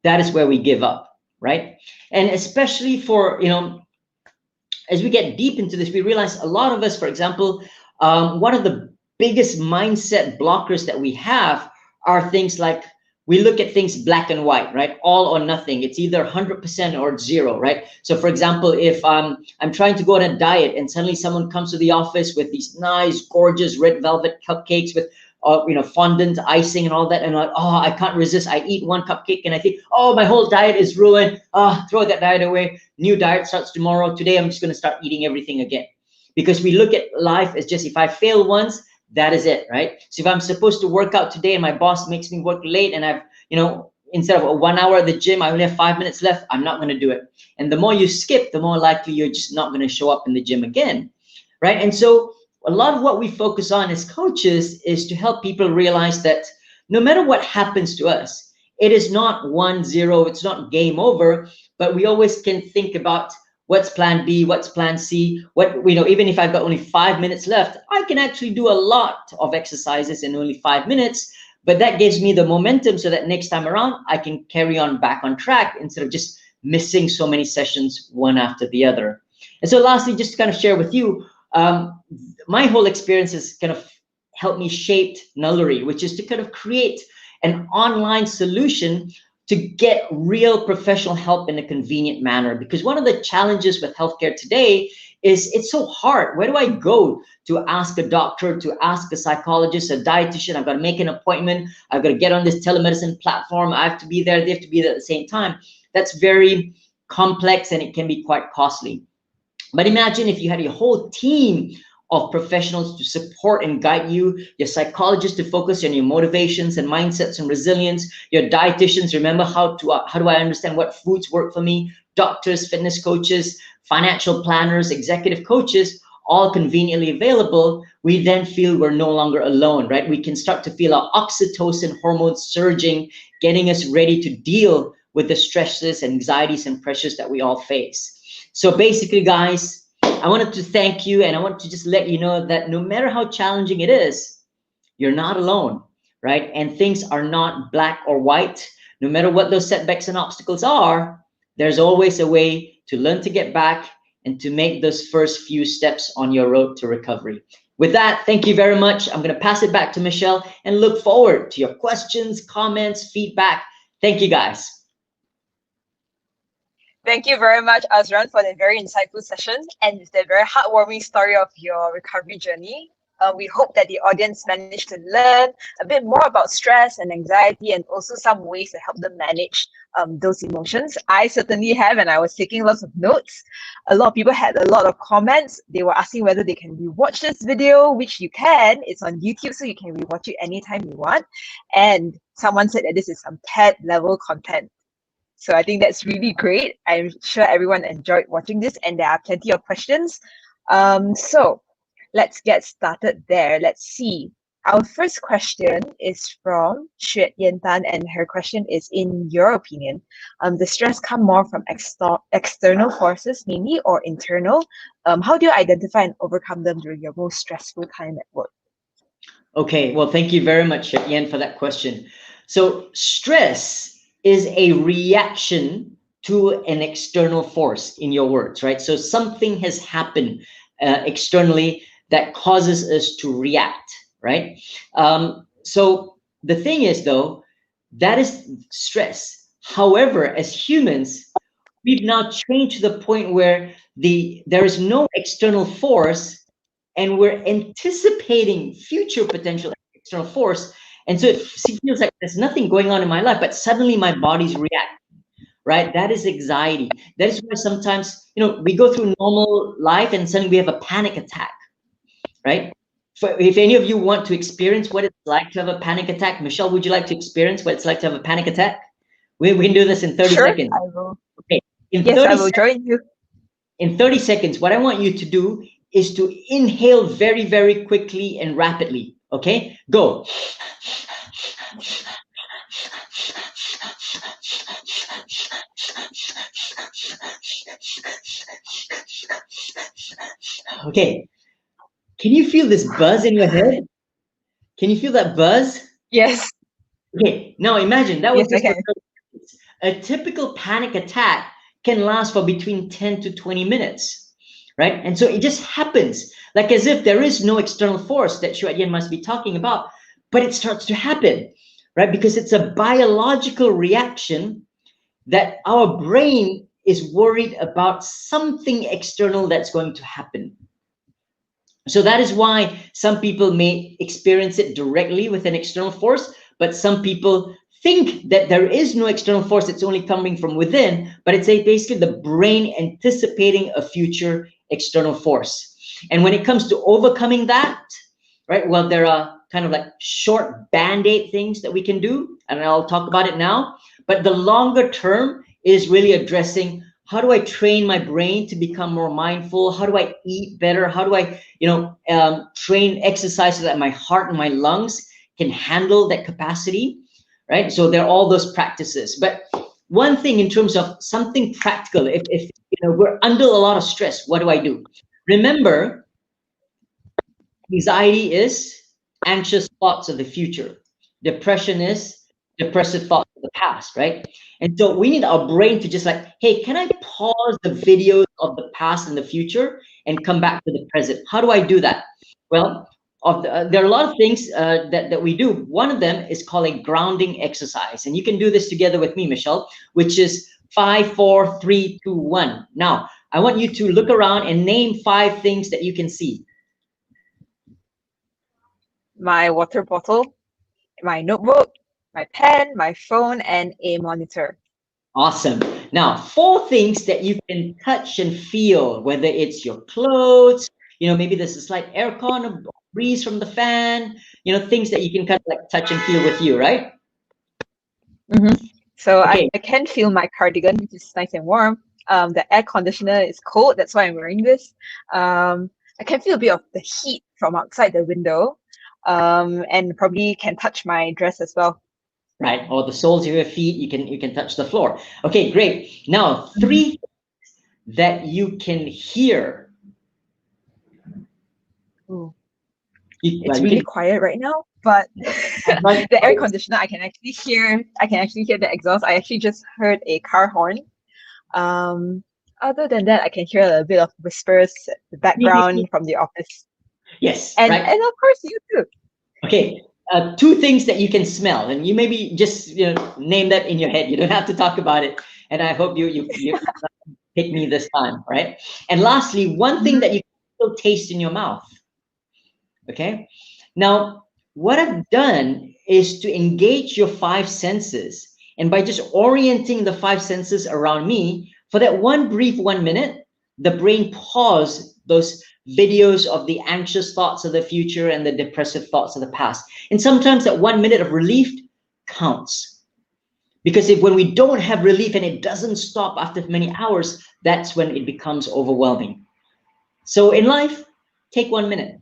C: that is where we give up, right? And especially for, as we get deep into this, we realize a lot of us, for example, one of the biggest mindset blockers that we have are things like, we look at things black and white, right? All or nothing. It's either 100% or zero, right? So for example, if I'm trying to go on a diet and suddenly someone comes to the office with these nice, gorgeous red velvet cupcakes with fondant icing and all that, and like, oh, I can't resist. I eat one cupcake and I think, oh, my whole diet is ruined. Throw that diet away. New diet starts tomorrow. Today, I'm just going to start eating everything again. Because we look at life as just, if I fail once, that is it, right? So if I'm supposed to work out today and my boss makes me work late and I've, instead of 1 hour at the gym, I only have 5 minutes left, I'm not going to do it. And the more you skip, the more likely you're just not going to show up in the gym again, right? And so a lot of what we focus on as coaches is to help people realize that no matter what happens to us, it is not 1-0, it's not game over, but we always can think about what's plan B, what's plan C, even if I've got only 5 minutes left, I can actually do a lot of exercises in only 5 minutes, but that gives me the momentum so that next time around, I can carry on back on track instead of just missing so many sessions one after the other. And so lastly, just to kind of share with you, my whole experience has kind of helped me shape Naluri, which is to kind of create an online solution to get real professional help in a convenient manner. Because one of the challenges with healthcare today is it's so hard. Where do I go to ask a doctor, to ask a psychologist, a dietitian? I've got to make an appointment. I've got to get on this telemedicine platform. I have to be there. They have to be there at the same time. That's very complex and it can be quite costly. But imagine if you had your whole team of professionals to support and guide you, your psychologist to focus on your motivations and mindsets and resilience, your dietitians, remember how do I understand what foods work for me, doctors, fitness coaches, financial planners, executive coaches, all conveniently available. We then feel we're no longer alone, right? We can start to feel our oxytocin hormones surging, getting us ready to deal with the stresses, anxieties, and pressures that we all face. So basically, guys, I wanted to thank you, and I want to just let you know that no matter how challenging it is, you're not alone, right? And things are not black or white. No matter what those setbacks and obstacles are, there's always a way to learn to get back and to make those first few steps on your road to recovery. With that, thank you very much. I'm going to pass it back to Michelle and look forward to your questions, comments, feedback. Thank you, guys.
A: Thank you very much, Azran, for that very insightful session and that very heartwarming story of your recovery journey. We hope that the audience managed to learn a bit more about stress and anxiety and also some ways to help them manage those emotions. I certainly have, and I was taking lots of notes. A lot of people had a lot of comments. They were asking whether they can rewatch this video, which you can. It's on YouTube, so you can rewatch it anytime you want. And someone said that this is some TED level content. So I think that's really great. I'm sure everyone enjoyed watching this and there are plenty of questions. So let's get started there. Let's see. Our first question is from Xue Yan Tan, and her question is, in your opinion, does stress come more from external forces mainly or internal? How do you identify and overcome them during your most stressful time at work?
C: Okay, well, thank you very much, Yan, for that question. So stress is a reaction to an external force, in your words, right? So something has happened externally that causes us to react, right? So the thing is, though, that is stress. However, as humans, we've now changed to the point where there is no external force and we're anticipating future potential external force. And so it feels like there's nothing going on in my life, but suddenly my body's reacting, right? That is anxiety. That is why sometimes, we go through normal life and suddenly we have a panic attack, right? If any of you want to experience what it's like to have a panic attack, Michelle, would you like to experience what it's like to have a panic attack? We can do this in 30
A: Sure,
C: seconds.
A: I will.
C: Okay.
A: Yes, I will join you.
C: In 30 seconds, what I want you to do is to inhale very, very quickly and rapidly. Okay, go. Okay, can you feel this buzz in your head? Can you feel that buzz?
A: Yes.
C: Okay, now imagine that was
A: Yes, I
C: just for
A: can.
C: 30 seconds. A typical panic attack can last for between 10 to 20 minutes, right? And so it just happens, like as if there is no external force that Shu Yen must be talking about, but it starts to happen, right? Because it's a biological reaction that our brain is worried about something external that's going to happen. So that is why some people may experience it directly with an external force, but some people think that there is no external force, it's only coming from within, but it's basically the brain anticipating a future external force. And when it comes to overcoming that, right, well, there are kind of like short band-aid things that we can do, and I'll talk about it now, but the longer term is really addressing how do I train my brain to become more mindful? How do I eat better? How do I, train exercise so that my heart and my lungs can handle that capacity, right? So there are all those practices. But one thing in terms of something practical, if we're under a lot of stress, what do I do? Remember, anxiety is anxious thoughts of the future. Depression is depressive thoughts of the past, right? And so we need our brain to just like, hey, can I pause the videos of the past and the future and come back to the present? How do I do that? Well, there are a lot of things that we do. One of them is called a grounding exercise. And you can do this together with me, Michelle, which is 5, 4, 3, 2, 1. Now, I want you to look around and name 5 things that you can see.
A: My water bottle, my notebook, my pen, my phone, and a monitor.
C: Awesome. Now, 4 things that you can touch and feel, whether it's your clothes, maybe there's a slight aircon or breeze from the fan, things that you can kind of like touch and feel with you, right?
A: Mm-hmm. So
C: Okay.
A: I can feel my cardigan, which is nice and warm. The air conditioner is cold, that's why I'm wearing this. I can feel a bit of the heat from outside the window, and probably can touch my dress as well.
C: Right, or the soles of your feet, you can touch the floor. Okay, great. Now, 3 things that you can hear.
A: Ooh.
C: You
A: It's really
C: can,
A: quiet right now, but the air conditioner, I can actually hear the exhaust. I actually just heard a car horn. Other than that, I can hear a bit of whispers, the background from the office.
C: Yes,
A: And
C: right.
A: of course you too.
C: Okay, 2 things that you can smell, and you maybe just name that in your head. You don't have to talk about it. And I hope you pick me this time, right? And lastly, 1 thing that you can still taste in your mouth. Okay. Now, what I've done is to engage your 5 senses, and by just orienting the 5 senses around me for that one brief 1 minute, the brain paused those videos of the anxious thoughts of the future and the depressive thoughts of the past. And sometimes that 1 minute of relief counts. Because when we don't have relief and it doesn't stop after many hours, that's when it becomes overwhelming. So in life, take 1 minute.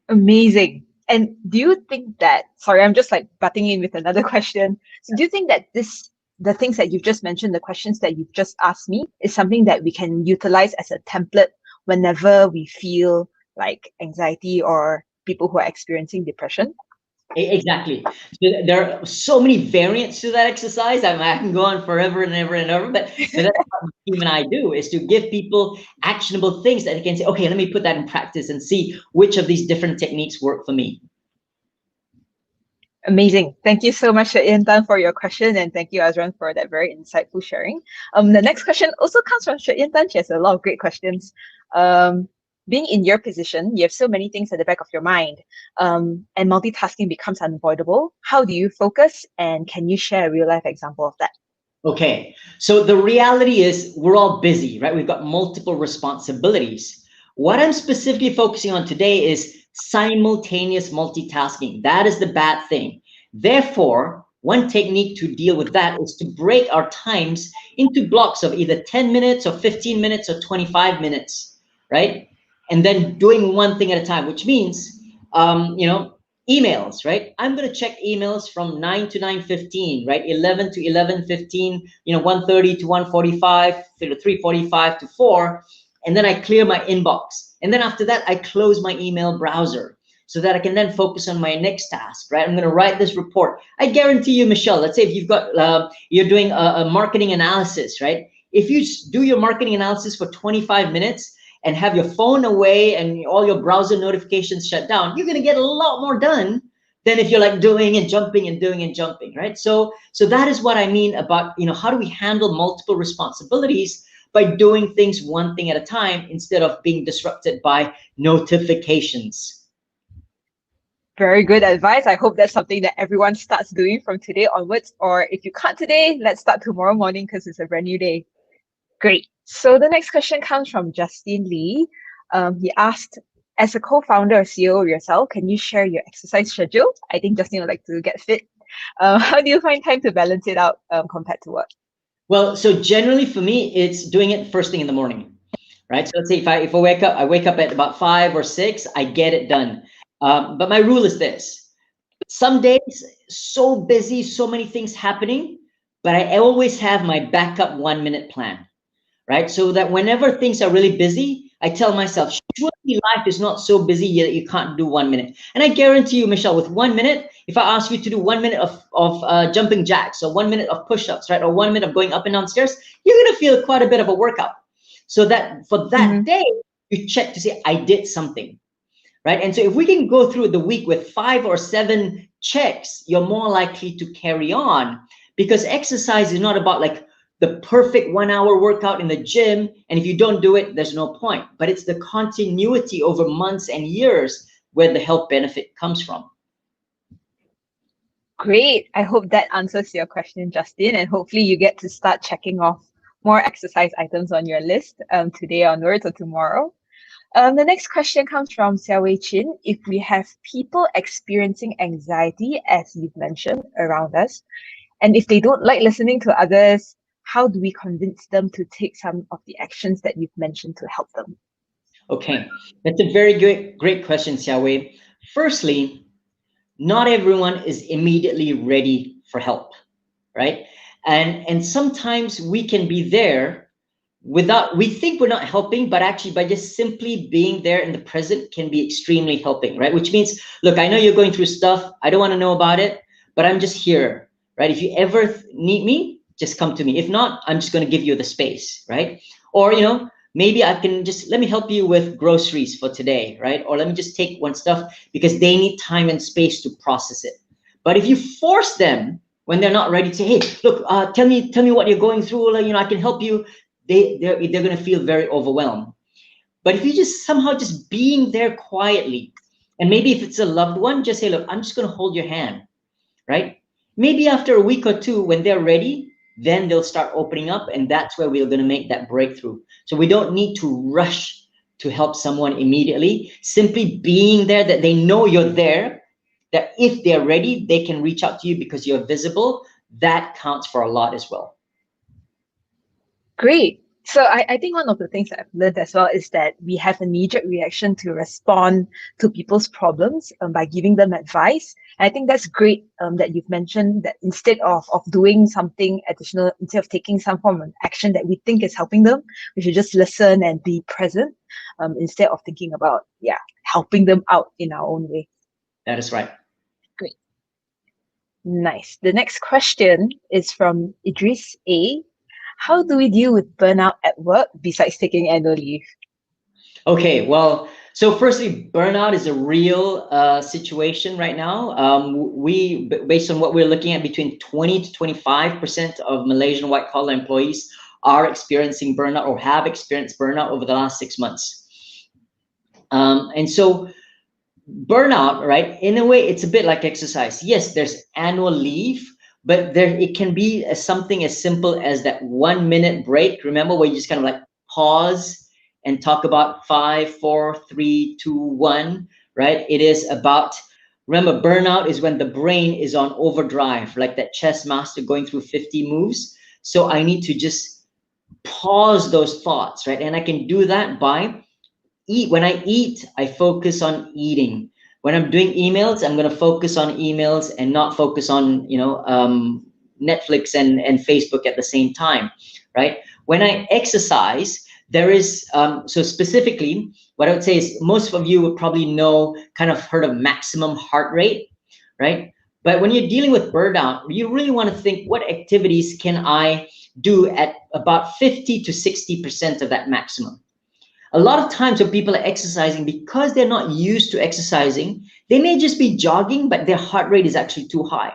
A: Amazing. And do you think that, sorry, I'm just like butting in with another question. So do you think that the things that you've just mentioned, the questions that you've just asked me, is something that we can utilize as a template whenever we feel like anxiety or people who are experiencing depression?
C: Exactly. So there are so many variants to that exercise. I can go on forever and ever and ever, but that's what my team and I do, is to give people actionable things that they can say, okay, let me put that in practice and see which of these different techniques work for me.
A: Amazing. Thank you so much, Tan, for your question, and thank you, Azran, for that very insightful sharing. The next question also comes from Tan. She has a lot of great questions. being in your position, you have so many things at the back of your mind, and multitasking becomes unavoidable. How do you focus? And can you share a real life example of that?
C: Okay, so the reality is we're all busy, right? We've got multiple responsibilities. What I'm specifically focusing on today is simultaneous multitasking. That is the bad thing. Therefore, one technique to deal with that is to break our times into blocks of either 10 minutes or 15 minutes or 25 minutes, right? And then doing one thing at a time, which means, emails, right? I'm going to check emails from 9 to 9:15, right? 11 to 11:15, 1:30 to 1:45, to 3:45 to 4, and then I clear my inbox. And then after that, I close my email browser so that I can then focus on my next task, right? I'm going to write this report. I guarantee you, Michelle, let's say if you've got, you're doing a marketing analysis, right? If you do your marketing analysis for 25 minutes, and have your phone away and all your browser notifications shut down, you're going to get a lot more done than if you're like doing and jumping and doing and jumping, right? So that is what I mean about, how do we handle multiple responsibilities by doing things one thing at a time instead of being disrupted by notifications.
A: Very good advice. I hope that's something that everyone starts doing from today onwards. Or if you can't today, let's start tomorrow morning because it's a brand new day. Great. So the next question comes from Justin Lee. He asked, as a co-founder or CEO of yourself, can you share your exercise schedule? I think Justin would like to get fit. How do you find time to balance it out compared to work?
C: Well, so generally for me, it's doing it first thing in the morning, right? So let's say if I wake up at about 5 or 6, I get it done. But my rule is this: some days so busy, so many things happening, but I always have my backup 1-minute plan. Right? So that whenever things are really busy, I tell myself, surely life is not so busy that you can't do 1 minute. And I guarantee you, Michelle, with 1 minute, if I ask you to do 1 minute of jumping jacks or 1 minute of push-ups, right? Or 1 minute of going up and down stairs, you're going to feel quite a bit of a workout. So that for that day, you check to say, I did something, right? And so if we can go through the week with 5 or 7 checks, you're more likely to carry on, because exercise is not about like the perfect 1-hour workout in the gym, and if you don't do it, there's no point. But it's the continuity over months and years where the health benefit comes from.
A: Great. I hope that answers your question, Justin, and hopefully you get to start checking off more exercise items on your list today onwards or tomorrow. The next question comes from Xiao Wei Chin. If we have people experiencing anxiety, as you've mentioned, around us, and if they don't like listening to others, how do we convince them to take some of the actions that you've mentioned to help them?
C: Okay, that's a very great question, Xiao Wei. Firstly, not everyone is immediately ready for help, right? And sometimes we can be there without, we think we're not helping, but actually by just simply being there in the present can be extremely helping, right? Which means, look, I know you're going through stuff. I don't want to know about it, but I'm just here, right? If you ever need me, just come to me. If not, I'm just going to give you the space, right? Or, maybe I can just, let me help you with groceries for today, right? Or let me just take one stuff because they need time and space to process it. But if you force them when they're not ready to say, hey, look, tell me what you're going through, I can help you, they're going to feel very overwhelmed. But if you just somehow just being there quietly, and maybe if it's a loved one, just say, look, I'm just going to hold your hand, right? Maybe after a week or two, when they're ready, then they'll start opening up, and that's where we're going to make that breakthrough. So we don't need to rush to help someone immediately. Simply being there, that they know you're there, that if they're ready, they can reach out to you because you're visible. That counts for a lot as well.
A: Great. So I think one of the things that I've learned as well is that we have a knee-jerk reaction to respond to people's problems by giving them advice. And I think that's great that you've mentioned that instead of doing something additional, instead of taking some form of action that we think is helping them, we should just listen and be present instead of thinking about, helping them out in our own way.
C: That is right.
A: Great. Nice. The next question is from Idris A. How do we deal with burnout at work besides taking annual leave?
C: Okay, well, so firstly, burnout is a real situation right now. We, based on what we're looking at, between 20 to 25% of Malaysian white-collar employees are experiencing burnout or have experienced burnout over the last 6 months. And so burnout, right? In a way, it's a bit like exercise. Yes, there's annual leave, but there it can be something as simple as that 1 minute break. Remember, where you just kind of like pause and talk about 5, 4, 3, 2, 1, right? It is about, remember, burnout is when the brain is on overdrive, like that chess master going through 50 moves. So I need to just pause those thoughts, right? And I can do that by when I eat, I focus on eating. When I'm doing emails, I'm going to focus on emails and not focus on Netflix and Facebook at the same time, right? When I exercise, there is so specifically what I would say is most of you would probably know, kind of heard of maximum heart rate, right? But when you're dealing with burnout, you really want to think, what activities can I do at about 50 to 60% of that maximum? A lot of times when people are exercising, because they're not used to exercising, they may just be jogging, but their heart rate is actually too high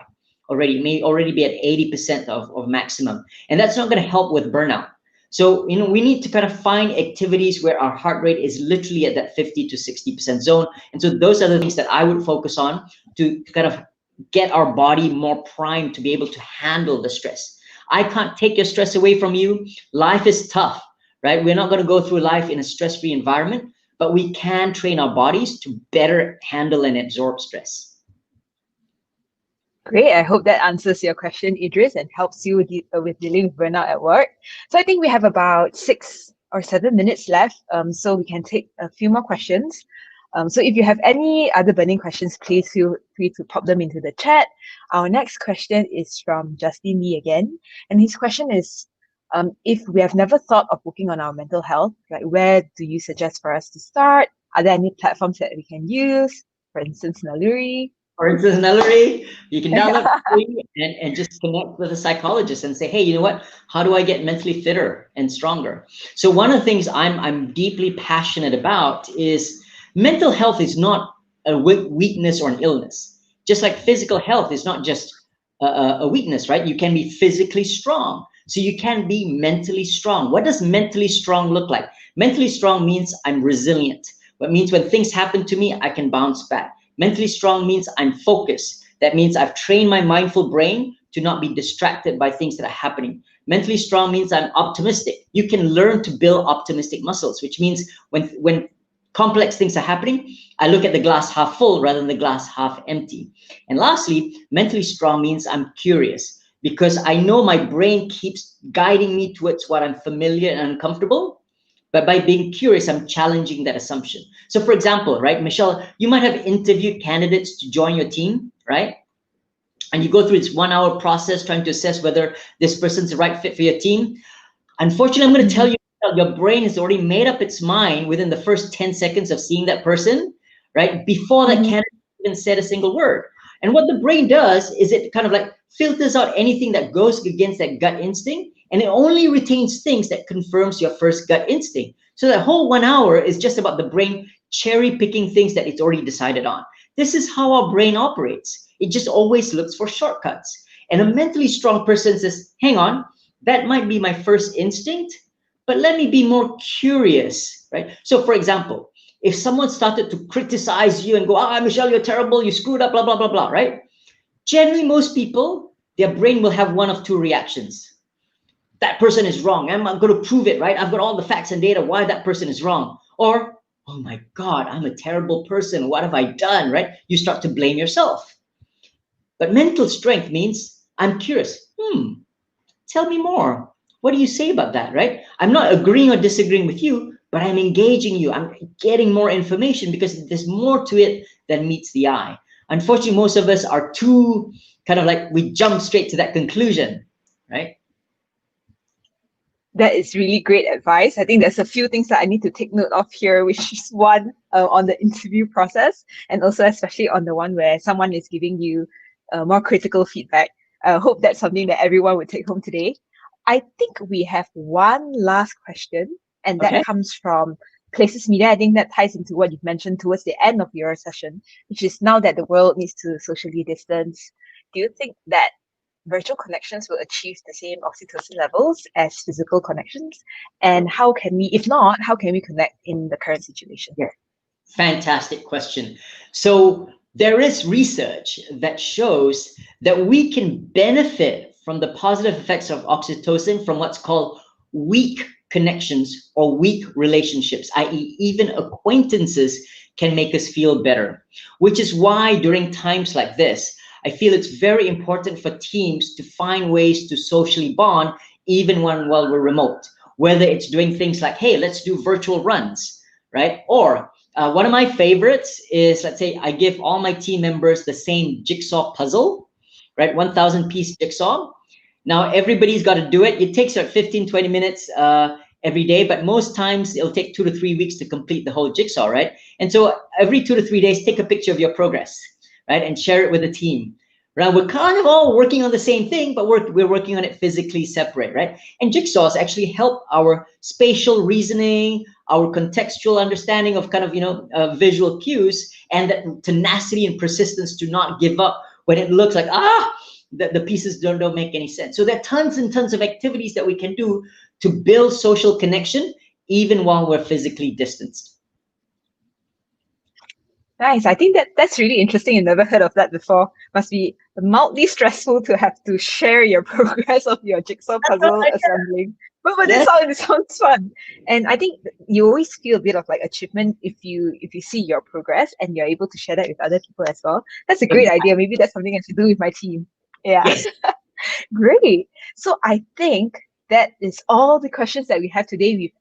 C: already, may already be at 80% of maximum. And that's not going to help with burnout. So, we need to kind of find activities where our heart rate is literally at that 50 to 60% zone. And so those are the things that I would focus on to kind of get our body more primed to be able to handle the stress. I can't take your stress away from you. Life is tough, right? We're not going to go through life in a stress-free environment, but we can train our bodies to better handle and absorb stress.
A: Great. I hope that answers your question, Idris, and helps you with dealing with burnout at work. So I think we have about 6 or 7 minutes left, so we can take a few more questions. So if you have any other burning questions, please feel free to pop them into the chat. Our next question is from Justin Lee again, and his question is, if we have never thought of working on our mental health, like where do you suggest for us to start? Are there any platforms that we can use? For instance, Naluri.
C: For instance, Naluri, you can download free and just connect with a psychologist and say, hey, you know what? How do I get mentally fitter and stronger? So one of the things I'm deeply passionate about is mental health is not a weakness or an illness. Just like physical health is not just a weakness, right? You can be physically strong. So you can be mentally strong. What does mentally strong look like? Mentally strong means I'm resilient. What means when things happen to me, I can bounce back. Mentally strong means I'm focused. That means I've trained my mindful brain to not be distracted by things that are happening. Mentally strong means I'm optimistic. You can learn to build optimistic muscles, which means when complex things are happening, I look at the glass half full rather than the glass half empty. And lastly, mentally strong means I'm curious, because I know my brain keeps guiding me towards what I'm familiar and uncomfortable. But by being curious, I'm challenging that assumption. So for example, right, Michelle, you might have interviewed candidates to join your team, right? And you go through this 1 hour process trying to assess whether this person's the right fit for your team. Unfortunately, I'm going to tell you, your brain has already made up its mind within the first 10 seconds of seeing that person, right? Before that candidate even said a single word. And what the brain does is it kind of like filters out anything that goes against that gut instinct, and it only retains things that confirms your first gut instinct. So that whole 1 hour is just about the brain cherry picking things that it's already decided on. This is how our brain operates. It just always looks for shortcuts. And a mentally strong person says, hang on, that might be my first instinct, but let me be more curious, right? So for example, if someone started to criticize you and go, Michelle, you're terrible, you screwed up, blah, blah, blah, blah, right? Generally, most people, their brain will have one of two reactions. That person is wrong. I'm going to prove it, right? I've got all the facts and data why that person is wrong. Or, oh my God, I'm a terrible person. What have I done, right? You start to blame yourself. But mental strength means I'm curious. Tell me more. What do you say about that, right? I'm not agreeing or disagreeing with you, but I'm engaging you. I'm getting more information because there's more to it than meets the eye. Unfortunately, most of us are too kind of like, we jump straight to that conclusion, right?
A: That is really great advice. I think there's a few things that I need to take note of here, which is one, on the interview process, and also especially on the one where someone is giving you more critical feedback. I hope that's something that everyone would take home today. I think we have one last question, and that comes from Places Media. I think that ties into what you've mentioned towards the end of your session, which is now that the world needs to socially distance, do you think that virtual connections will achieve the same oxytocin levels as physical connections? And how can we, if not, how can we connect in the current situation?
C: Yeah. Fantastic question. So there is research that shows that we can benefit from the positive effects of oxytocin from what's called weak connections or weak relationships, i.e., even acquaintances can make us feel better. Which is why during times like this, I feel it's very important for teams to find ways to socially bond even while we're remote. Whether it's doing things like, hey, let's do virtual runs, right? Or one of my favorites is, let's say, I give all my team members the same jigsaw puzzle, right? 1,000 piece jigsaw. Now everybody's got to do it. It takes like 15, 20 minutes every day, but most times it'll take 2 to 3 weeks to complete the whole jigsaw, right? And so every 2 to 3 days, take a picture of your progress, right? And share it with the team. Right? We're kind of all working on the same thing, but we're working on it physically separate, right? And jigsaws actually help our spatial reasoning, our contextual understanding of kind of, visual cues, and that tenacity and persistence to not give up when it looks like, the pieces don't make any sense. So there are tons and tons of activities that we can do to build social connection, even while we're physically distanced.
A: Nice. I think that's really interesting. I never heard of that before. Must be mildly stressful to have to share your progress of your jigsaw puzzle assembling. But
C: Yes.
A: it sounds fun. And I think you always feel a bit of like achievement if you see your progress and you're able to share that with other people as well. That's a great idea. Maybe that's something I should do with my team. Yeah.
C: Yes.
A: Great. So I think that is all the questions that we have today.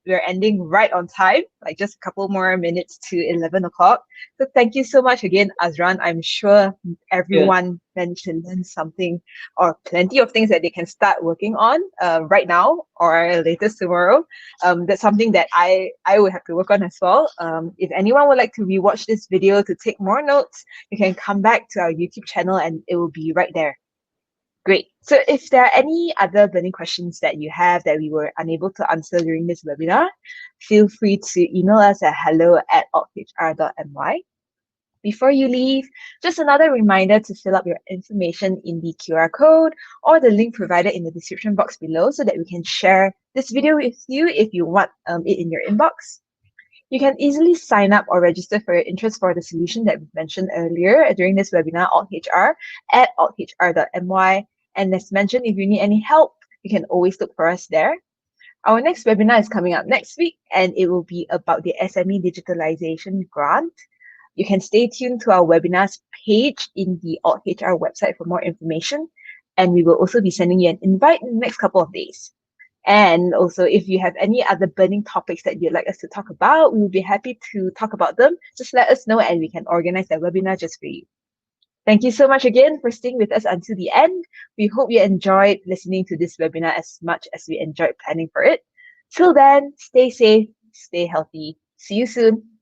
A: We're ending right on time, like just a couple more minutes to 11 o'clock. So thank you so much again, Azran. I'm sure everyone managed to learn something or plenty of things that they can start working on right now or latest tomorrow. That's something that I would have to work on as well. If anyone would like to rewatch this video to take more notes, you can come back to our YouTube channel and it will be right there. Great. So if there are any other burning questions that you have that we were unable to answer during this webinar, feel free to email us at hello@althr.my. Before you leave, just another reminder to fill up your information in the QR code or the link provided in the description box below so that we can share this video with you if you want it in your inbox. You can easily sign up or register for your interest for the solution that we mentioned earlier during this webinar, altHR, at althr.my. And as mentioned, if you need any help, you can always look for us there. Our next webinar is coming up next week, and it will be about the SME digitalization grant. You can stay tuned to our webinars page in the altHR website for more information. And we will also be sending you an invite in the next couple of days. And also, if you have any other burning topics that you'd like us to talk about, we will be happy to talk about them. Just let us know and we can organize that webinar just for you. Thank you so much again for staying with us until the end. We hope you enjoyed listening to this webinar as much as we enjoyed planning for it. Till then, stay safe, stay healthy. See you soon.